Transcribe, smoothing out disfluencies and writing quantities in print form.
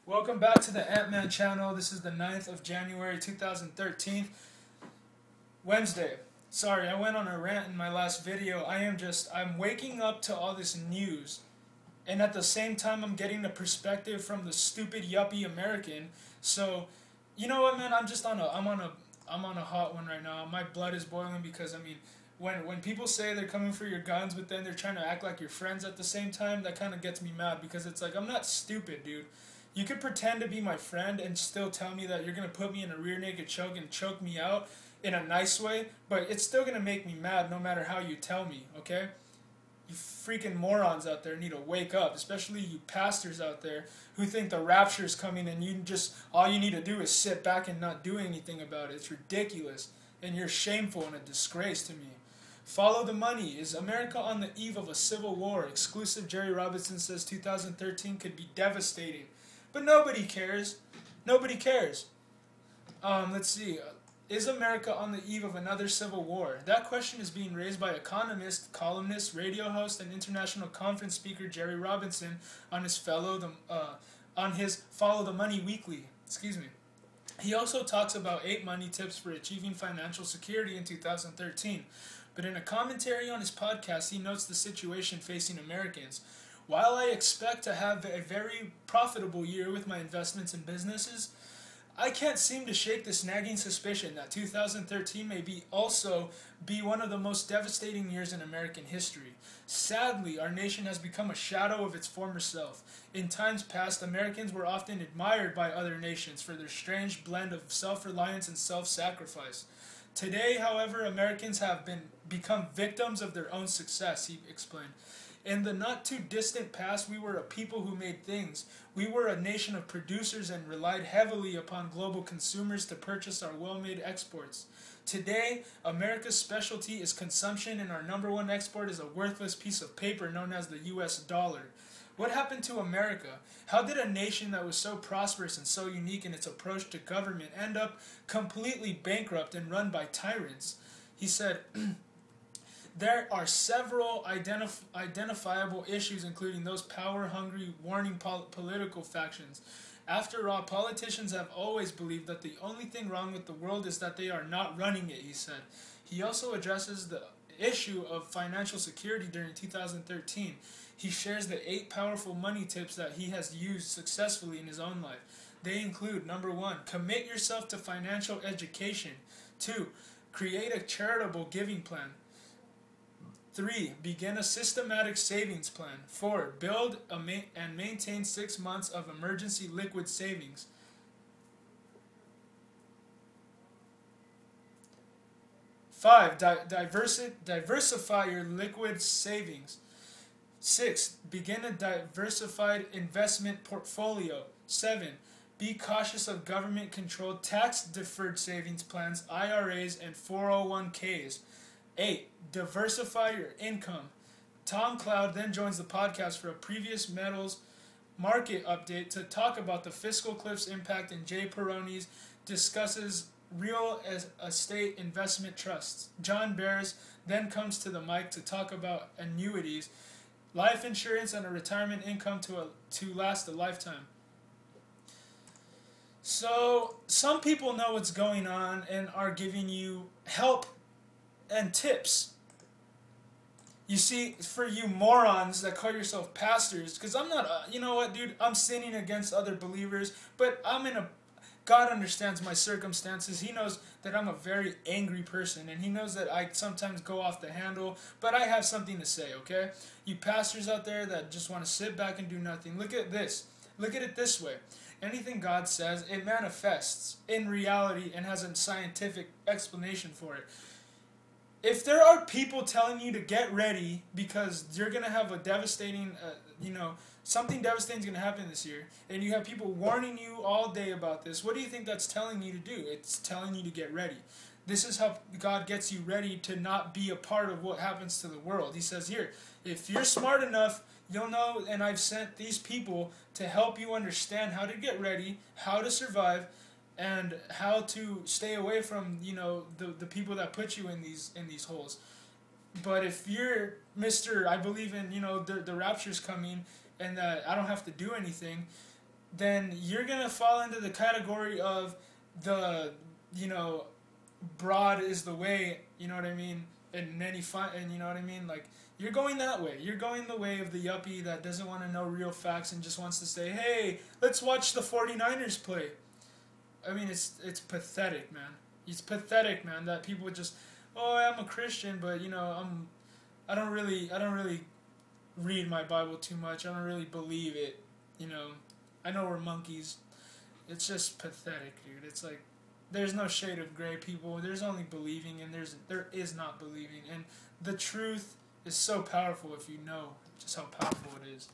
Welcome back to the Ant-Man channel. This is the 9th of January 2013, Wednesday. Sorry, I went on a rant in my last video. I'm waking up to all this news, and at the same time I'm getting the perspective from the stupid yuppie American. So, you know what, man? I'm on a hot one right now. My blood is boiling because when people say they're coming for your guns, but then they're trying to act like your friends at the same time, that kind of gets me mad because it's like, I'm not stupid, dude. You could pretend to be my friend and still tell me that you're going to put me in a rear naked choke and choke me out in a nice way, but it's still going to make me mad no matter how you tell me, okay? You freaking morons out there need to wake up, especially you pastors out there who think the rapture is coming and all you need to do is sit back and not do anything about it. It's ridiculous, and you're shameful and a disgrace to me. Follow the money. Is America on the eve of a civil war? Exclusive Jerry Robinson says 2013 could be devastating. But nobody cares. Nobody cares. Let's see. Is America on the eve of another civil war? That question is being raised by economist, columnist, radio host, and international conference speaker Jerry Robinson on his Follow the Money Weekly. Excuse me. He also talks about 8 money tips for achieving financial security in 2013. But in a commentary on his podcast, he notes the situation facing Americans. While I expect to have a very profitable year with my investments in businesses, I can't seem to shake this nagging suspicion that 2013 may also be one of the most devastating years in American history. Sadly, our nation has become a shadow of its former self. In times past, Americans were often admired by other nations for their strange blend of self-reliance and self-sacrifice. Today, however, Americans have become victims of their own success, he explained. In the not-too-distant past, we were a people who made things. We were a nation of producers and relied heavily upon global consumers to purchase our well-made exports. Today, America's specialty is consumption, and our number one export is a worthless piece of paper known as the U.S. dollar. What happened to America? How did a nation that was so prosperous and so unique in its approach to government end up completely bankrupt and run by tyrants? He said, there are several identifiable issues, including those power-hungry, warring political factions. After all, politicians have always believed that the only thing wrong with the world is that they are not running it, he said. He also addresses the issue of financial security during 2013. He shares the 8 powerful money tips that he has used successfully in his own life. They include, number 1, commit yourself to financial education. 2, create a charitable giving plan. 3. Begin a systematic savings plan. 4. Build and maintain 6 months of emergency liquid savings. 5. Diversify your liquid savings. 6. Begin a diversified investment portfolio. 7. Be cautious of government-controlled tax-deferred savings plans, IRAs, and 401ks. 8. Diversify your income. Tom Cloud then joins the podcast for a previous metals market update to talk about the fiscal cliff's impact, and Jay Peroni's discusses real estate investment trusts. John Barris then comes to the mic to talk about annuities, life insurance, and a retirement income to last a lifetime. So, some people know what's going on and are giving you help and tips. You see, for you morons that call yourself pastors, because I'm not, you know what, dude, I'm sinning against other believers, but God understands my circumstances. He knows that I'm a very angry person, and he knows that I sometimes go off the handle, but I have something to say, okay? You pastors out there that just want to sit back and do nothing, look at this. Look at it this way. Anything God says, it manifests in reality and has a scientific explanation for it. If there are people telling you to get ready because you're going to have a devastating, something devastating is going to happen this year, and you have people warning you all day about this, what do you think that's telling you to do? It's telling you to get ready. This is how God gets you ready to not be a part of what happens to the world. He says here, if you're smart enough, you'll know, and I've sent these people to help you understand how to get ready, how to survive, and how to stay away from, the people that put you in these holes. But if you're Mr. I believe in, the rapture's coming and that I don't have to do anything, then you're gonna fall into the category of the, you know, broad is the way, you know what I mean, and any fun, and you know what I mean, like, you're going that way. You're going the way of the yuppie that doesn't want to know real facts and just wants to say, hey, let's watch the 49ers play. I mean, it's pathetic, man. It's pathetic, man, that people would just, oh, I'm a Christian, but, you know, I don't really read my Bible too much. I don't really believe it, you know. I know we're monkeys. It's just pathetic, dude. It's like, there's no shade of gray, people. There's only believing, and there is not believing. And the truth is so powerful if you know just how powerful it is.